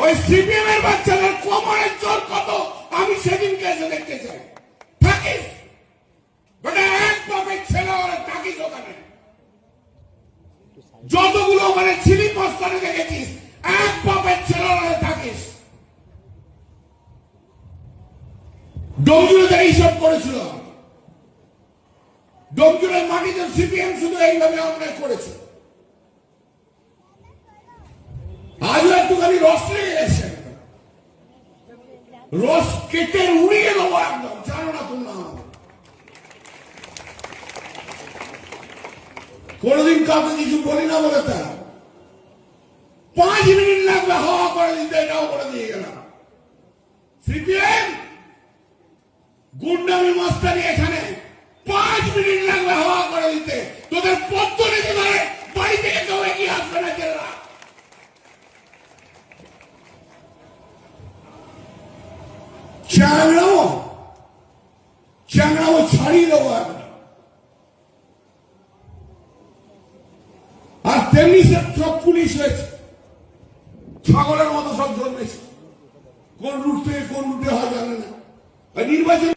ওই সিপিএম এর বাচ্চাদের কোমরের জোর কত আমি সেদিনকে এসে দেখতে চাই। থাকিস বেটা এক বাপের ছেলে ওরা থাকিস ওখানে, যতগুলো ওখানে ছিলি মস্তানে দেখেছিস এক বাপের ছেলে ওরা থাকিস। ডোমজুড়ে এইসব করেছিল, ডোমজুড়ের মাটিতে সিপিএম শুধু এইভাবে অন্যায় করেছে। আজও একটুখানি রস লেগে গেছে, রস কেটে উড়িয়ে দেবো একদম, জানো না তোমরা। কোনদিন কাউকে কিছু বলি না বলে তা 5 মিনিট লাগবে হাওয়া করে দিতে, এটাও করে দিয়ে গেলাম। সিপিএম গুন্ডামি মাস্টারি এখানে 5 মিনিট লাগবে হাওয়া করে দিতে, তোদের পদ্ধতি ধরে বাড়ি থেকে কেউ এগিয়ে আসবে না। জেলা চ্যাংড়াও ছাড়িয়ে দেবো এখন। আর তেমনি সব পুলিশ হয়েছে, ছাগলের মতো সব জন্মেছে, কোন রুট থেকে কোন রুটে হয় জানে না। নির্বাচন